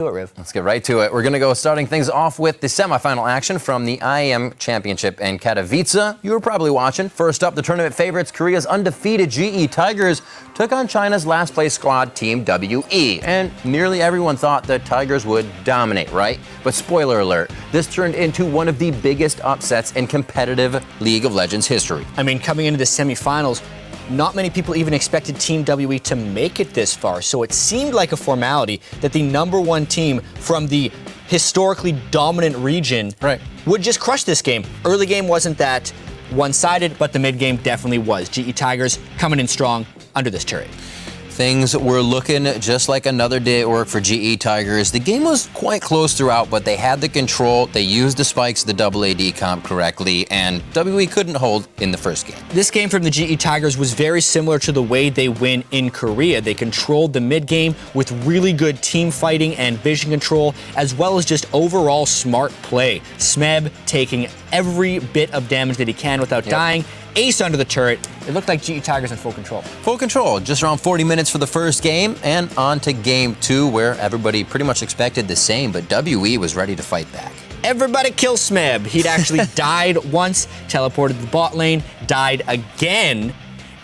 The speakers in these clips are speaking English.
Let's get right to it. We're going to go starting things off with the semifinal action from the IEM Championship in Katowice. You were probably watching. First up, the tournament favorites, Korea's undefeated GE Tigers, took on China's last place squad, Team WE. And nearly everyone thought the Tigers would dominate, right? But spoiler alert, this turned into one of the biggest upsets in competitive League of Legends history. I mean, coming into the semifinals, not many people even expected Team WE to make it this far, so it seemed like a formality that the #1 team from the historically dominant region would just crush this game. Early game wasn't that one-sided, but the mid game definitely was. GE Tigers coming in strong under this turret. Things were looking just like another day at work for GE Tigers. The game was quite close throughout, but they had the control. They used the spikes of the double AD comp correctly, and WE couldn't hold in the first game. This game from the GE Tigers was very similar to the way they win in Korea. They controlled the mid game with really good team fighting and vision control, as well as just overall smart play. Smeb taking every bit of damage that he can without dying. Ace under the turret. It looked like GE Tigers in full control. Full control. Just around 40 minutes for the first game, and on to game 2, where everybody pretty much expected the same, but WE was ready to fight back. Everybody kill Smeb. He'd actually died once, teleported to the bot lane, died again,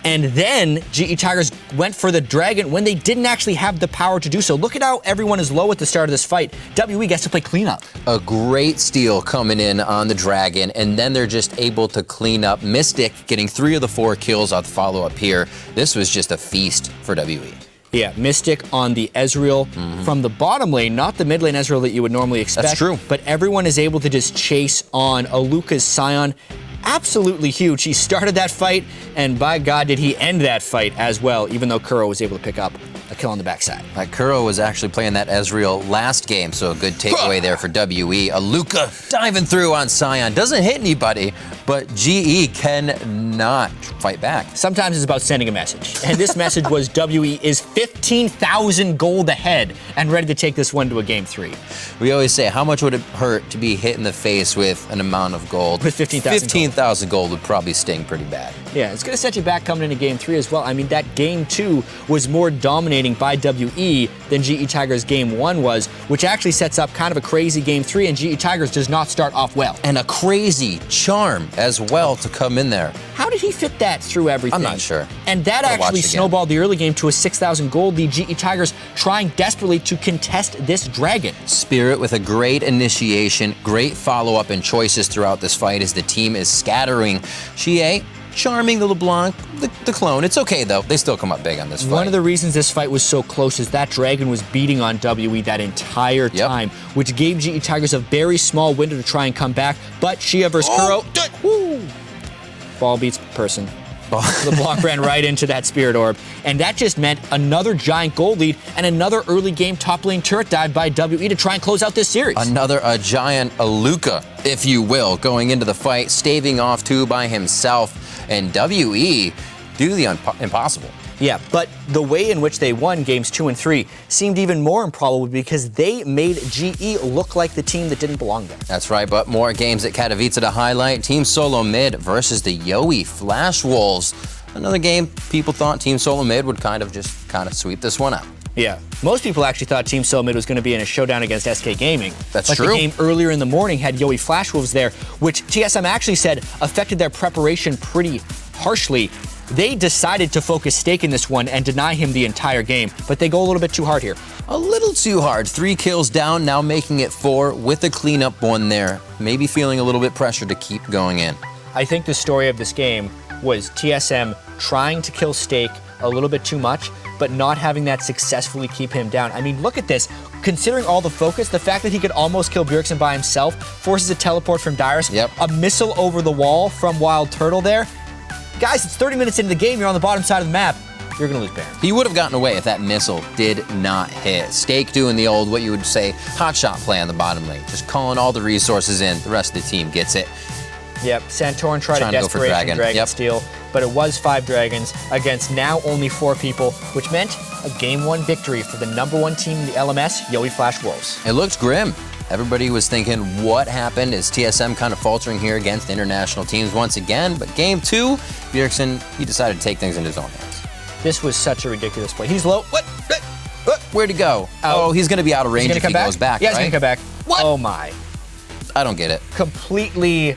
and then GE Tigers went for the dragon when they didn't actually have the power to do so. Look at how everyone is low at the start of this fight. WE gets to play cleanup. A great steal coming in on the dragon, and then they're just able to clean up. Mystic getting 3 of the 4 kills on the follow-up here. This was just a feast for WE. Yeah, Mystic on the Ezreal from the bottom lane, not the mid lane Ezreal that you would normally expect. That's true. But everyone is able to just chase on Aluka's Scion. Absolutely huge. He started that fight, and by God, did he end that fight as well, even though Kuro was able to pick up a kill on the backside. Kuro was actually playing that Ezreal last game, so a good takeaway there for WE. Aluka diving through on Scion. Doesn't hit anybody, but GE cannot fight back. Sometimes it's about sending a message, and this message was WE is 15,000 gold ahead and ready to take this one to a game 3. We always say, how much would it hurt to be hit in the face with an amount of gold? With 15,000 15,000 gold would probably sting pretty bad. Yeah, it's going to set you back coming into game 3 as well. I mean, that game 2 was more dominating by WE than GE Tigers game 1 was, which actually sets up kind of a crazy game 3, and GE Tigers does not start off well. And a crazy charm as well to come in there. How did he fit that through everything? I'm not sure. And that actually snowballed the early game to a 6,000 gold lead. GE Tigers trying desperately to contest this dragon. Spirit with a great initiation, great follow-up and choices throughout this fight as the team is scattering. Chie charming the LeBlanc, the clone. It's okay, though. They still come up big on this fight. One of the reasons this fight was so close is that dragon was beating on WE that entire time, which gave GE Tigers a very small window to try and come back. But Shia versus Kuro, ball beats person. LeBlanc ran right into that Spirit Orb, and that just meant another giant gold lead and another early game top lane turret dive by WE to try and close out this series. Another giant Aluka, if you will, going into the fight, staving off 2 by himself, and WE do the impossible. Yeah, but the way in which they won games 2 and 3 seemed even more improbable because they made GE look like the team that didn't belong there. That's right, but more games at Katowice to highlight. Team Solo Mid versus the Yowie Flash Wolves. Another game people thought Team Solo Mid would kind of sweep this one out. Yeah, most people actually thought Team Solo Mid was going to be in a showdown against SK Gaming. That's true. But the game earlier in the morning had Yowie Flash Wolves there, which TSM actually said affected their preparation pretty harshly. They decided to focus Stake in this one and deny him the entire game, but they go a little bit too hard here. A little too hard. 3 kills down, now making it 4 with a cleanup one there. Maybe feeling a little bit pressure to keep going in. I think the story of this game was TSM trying to kill Stake a little bit too much, but not having that successfully keep him down. I mean, look at this. Considering all the focus, the fact that he could almost kill Bjergsen by himself, forces a teleport from Dyrus, a missile over the wall from Wild Turtle there. Guys, it's 30 minutes into the game, you're on the bottom side of the map. You're gonna lose Baron. He would have gotten away if that missile did not hit. Stake doing the old, what you would say, hotshot play on the bottom lane. Just calling all the resources in, the rest of the team gets it. Yep, Santorin tried a desperation dragon steal, but it was 5 dragons against now only 4 people, which meant a game 1 victory for the #1 team in the LMS, Yowie Flash Wolves. It looked grim. Everybody was thinking, what happened? Is TSM kind of faltering here against international teams once again? But game 2, Bjergsen, he decided to take things into his own hands. This was such a ridiculous play. He's low. What? Where'd he go? Out. Oh, he's going to be out of range if he goes back, Yeah, right? he's going to come back. What? Oh, my. I don't get it. Completely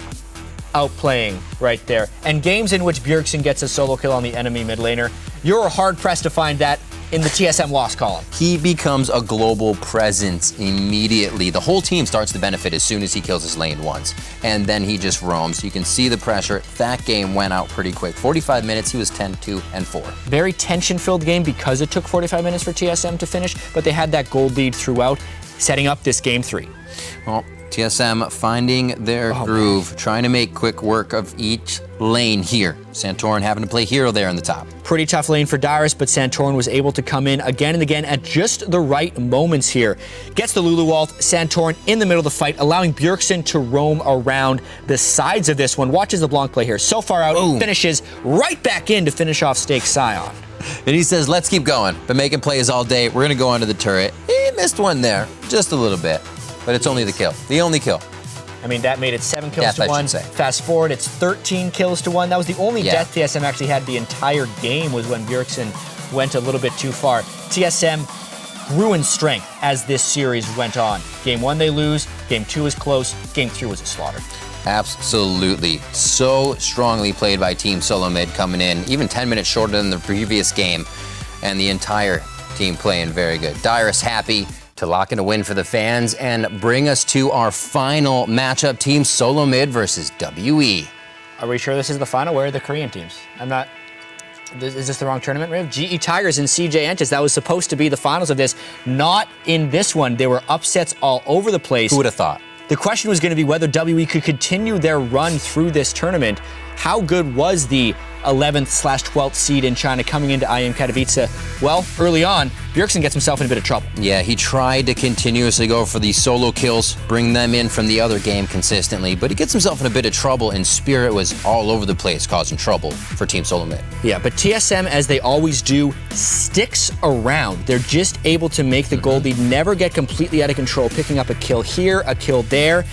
outplaying right there. And games in which Bjergsen gets a solo kill on the enemy mid laner, you're hard-pressed to find that in the TSM loss column. He becomes a global presence immediately. The whole team starts to benefit as soon as he kills his lane once. And then he just roams. You can see the pressure. That game went out pretty quick. 45 minutes, he was 10-2-4. Very tension-filled game because it took 45 minutes for TSM to finish, but they had that gold lead throughout, setting up this game 3. Well, TSM finding their groove, trying to make quick work of each lane here. Santorin having to play hero there in the top. Pretty tough lane for Dyrus, but Santorin was able to come in again and again at just the right moments here. Gets the Lulu ult, Santorin in the middle of the fight, allowing Bjergsen to roam around the sides of this one. Watches the Blanc play here. So far out, finishes right back in to finish off Stake Scion. And he says, let's keep going. Been making plays all day. We're going to go onto the turret. He missed one there, just a little bit. But it's only the kill. The only kill. I mean, that made it 7 kills Death, to I 1. should say. Fast forward, it's 13 kills to 1. That was the only death TSM actually had the entire game, was when Bjergsen went a little bit too far. TSM grew in strength as this series went on. Game 1 they lose, Game 2 is close, Game 3 was a slaughter. Absolutely. So strongly played by Team Solo Mid coming in, even 10 minutes shorter than the previous game, and the entire team playing very good. Dyrus happy to lock in a win for the fans and bring us to our final matchup, Team Solo Mid versus WE. Are we sure this is the final? Where are the Korean teams? I'm not... Is this the wrong tournament, Riv? GE Tigers and CJ Entis. That was supposed to be the finals of this. Not in this one. There were upsets all over the place. Who would have thought? The question was going to be whether WE could continue their run through this tournament. How good was the 11th/12th seed in China coming into IEM Katowice? Well, early on, Bjergsen gets himself in a bit of trouble. Yeah, he tried to continuously go for these solo kills, bring them in from the other game consistently, but he gets himself in a bit of trouble, and Spirit was all over the place causing trouble for Team Solo Mid. Yeah, but TSM, as they always do, sticks around. They're just able to make the gold lead, never get completely out of control, picking up a kill here, a kill there.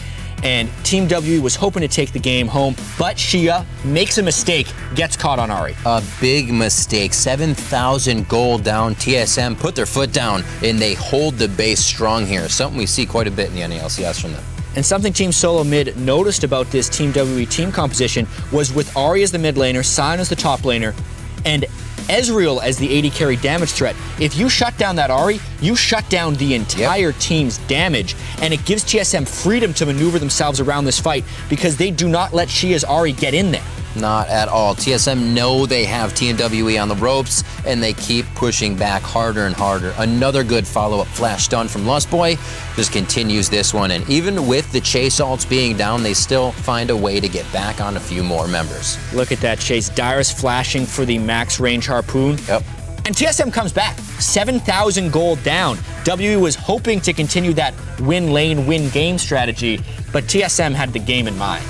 And Team W was hoping to take the game home, but Shia makes a mistake, gets caught on Ahri. A big mistake. 7,000 gold down. TSM put their foot down, and they hold the base strong here. Something we see quite a bit in the NALCS from them. And something Team Solo Mid noticed about this Team WE team composition was with Ahri as the mid laner, Sion as the top laner, and Ezreal as the AD carry damage threat. If you shut down that Ahri, you shut down the entire team's damage, and it gives TSM freedom to maneuver themselves around this fight because they do not let Shia's Ahri get in there. Not at all. TSM know they have Team WE on the ropes, and they keep pushing back harder and harder. Another good follow-up flash stun from Lustboy just continues this one, and even with the chase ults being down, they still find a way to get back on a few more members. Look at that chase. Dyrus flashing for the max range harpoon. Yep. And TSM comes back, 7,000 gold down. WE was hoping to continue that win lane, win game strategy, but TSM had the game in mind.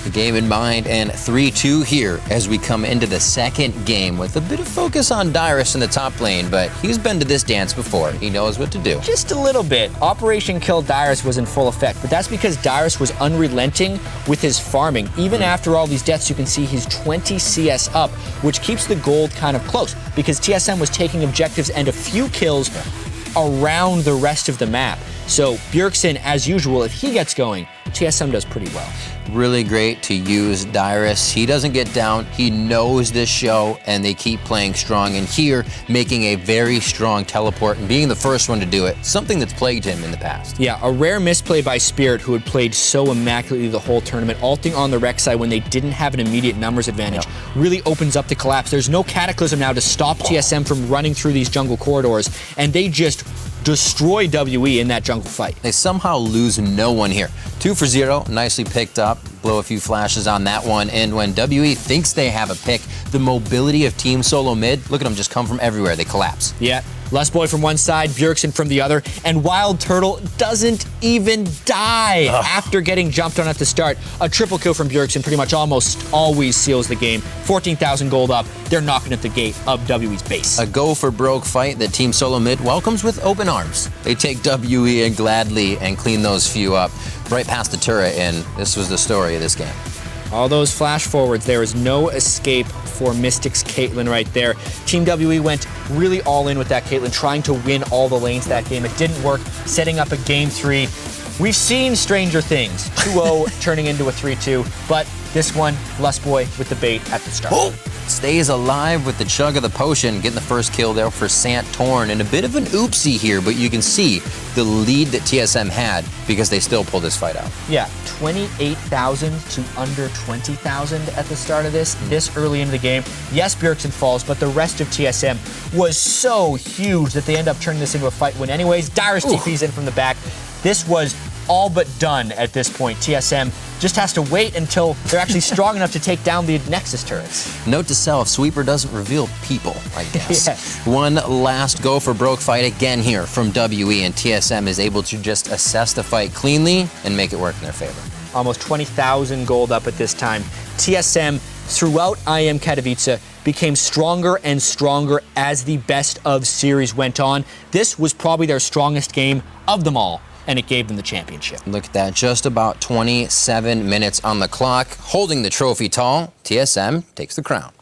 The game in mind, and 3-2 here as we come into the second game with a bit of focus on Dyrus in the top lane, but he's been to this dance before. He knows what to do. Just a little bit. Operation Kill Dyrus was in full effect, but that's because Dyrus was unrelenting with his farming. Even after all these deaths, you can see he's 20 CS up, which keeps the gold kind of close because TSM was taking objectives and a few kills around the rest of the map. So Bjergsen, as usual, if he gets going, TSM does pretty well. Really great to use Dyrus. He doesn't get down. He knows this show, and they keep playing strong. And here, making a very strong teleport and being the first one to do it, something that's plagued him in the past. Yeah, a rare misplay by Spirit, who had played so immaculately the whole tournament, ulting on the Rek'Sai when they didn't have an immediate numbers advantage, really opens up the collapse. There's no Cataclysm now to stop TSM from running through these jungle corridors, and they just destroy WE in that jungle fight. They somehow lose no one here. 2 for 0, nicely picked up. Blow a few flashes on that one. And when WE thinks they have a pick, the mobility of Team Solo Mid, look at them just come from everywhere. They collapse. Yeah. Lustboy from one side, Bjergsen from the other, and Wild Turtle doesn't even die after getting jumped on at the start. A triple kill from Bjergsen pretty much almost always seals the game. 14,000 gold up. They're knocking at the gate of WE's base. A go for broke fight that Team Solo Mid welcomes with open arms. They take WE and gladly and clean those few up right past the turret, and this was the story of this game. All those flash forwards, there is no escape for Mystics Caitlyn right there. Team WE went really all in with that Caitlyn, trying to win all the lanes that game. It didn't work, setting up a game 3. We've seen stranger things, 2-0 turning into a 3-2, but this one, Lustboy with the bait at the start. Oh! Stays alive with the chug of the potion, getting the first kill there for Santorn, and a bit of an oopsie here, but you can see the lead that TSM had because they still pulled this fight out. Yeah, 28,000 to under 20,000 at the start of this early into the game. Yes, Bjergsen falls, but the rest of TSM was so huge that they end up turning this into a fight win anyways. Dyrus TP's in from the back. This was all but done at this point. TSM just has to wait until they're actually strong enough to take down the Nexus turrets. Note to self, Sweeper doesn't reveal people, I guess. Yes. One last go for broke fight again here from WE, and TSM is able to just assess the fight cleanly and make it work in their favor. Almost 20,000 gold up at this time. TSM throughout IEM Katowice became stronger and stronger as the best of series went on. This was probably their strongest game of them all, and it gave them the championship. Look at that, just about 27 minutes on the clock. Holding the trophy tall, TSM takes the crown.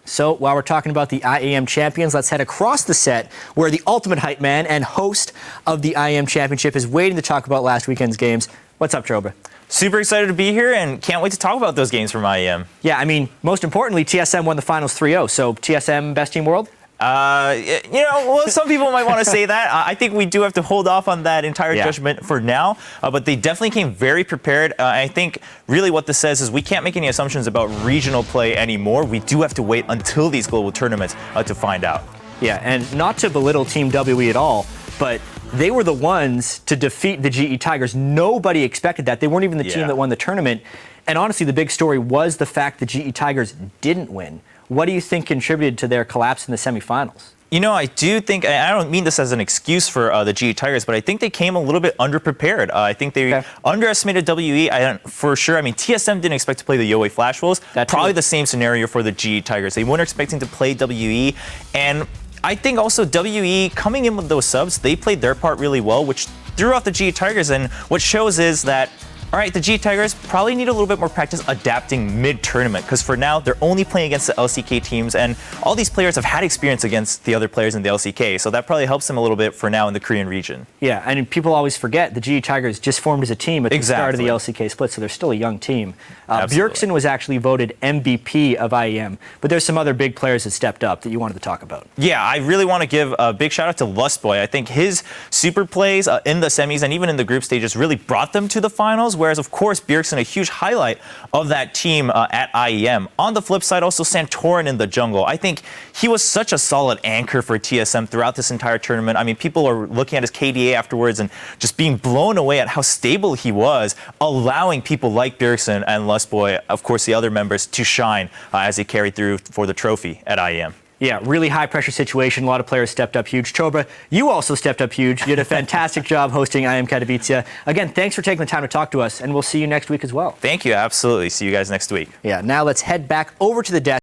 So while we're talking about the IEM champions, let's head across the set where the ultimate hype man and host of the IEM championship is waiting to talk about last weekend's games. What's up, Chobra? Super excited to be here and can't wait to talk about those games from IEM. Yeah, I mean, most importantly, TSM won the finals 3-0, so TSM best team world? Well, some people might want to say that. I think we do have to hold off on that entire judgment for now, but they definitely came very prepared. I think really what this says is we can't make any assumptions about regional play anymore. We do have to wait until these global tournaments to find out. Yeah, and not to belittle Team WE at all, but they were the ones to defeat the GE Tigers. Nobody expected that. They weren't even the team that won the tournament. And honestly, the big story was the fact the GE Tigers didn't win. What do you think contributed to their collapse in the semifinals? You know, I do think, I don't mean this as an excuse for the GE Tigers, but I think they came a little bit underprepared. I think they underestimated WE for sure. I mean, TSM didn't expect to play the Yoei Flash Wolves. That's probably the same scenario for the GE Tigers. They weren't expecting to play WE, and I think also WE coming in with those subs, they played their part really well, which threw off the GE Tigers, and what shows is that all right, the GE Tigers probably need a little bit more practice adapting mid-tournament, because for now, they're only playing against the LCK teams, and all these players have had experience against the other players in the LCK, so that probably helps them a little bit for now in the Korean region. Yeah, and people always forget the GE Tigers just formed as a team at the start of the LCK split, so they're still a young team. Bjergsen was actually voted MVP of IEM, but there's some other big players that stepped up that you wanted to talk about. Yeah, I really want to give a big shout out to Lustboy. I think his super plays in the semis and even in the group stages really brought them to the finals, whereas, of course, Bjergsen, a huge highlight of that team at IEM. On the flip side, also Santorin in the jungle. I think he was such a solid anchor for TSM throughout this entire tournament. I mean, people are looking at his KDA afterwards and just being blown away at how stable he was, allowing people like Bjergsen and Lustboy, of course, the other members, to shine as they carried through for the trophy at IEM. Yeah, really high-pressure situation. A lot of players stepped up huge. Chobra, you also stepped up huge. You did a fantastic job hosting IEM Katowice. Again, thanks for taking the time to talk to us, and we'll see you next week as well. Thank you. Absolutely. See you guys next week. Yeah, now let's head back over to the desk.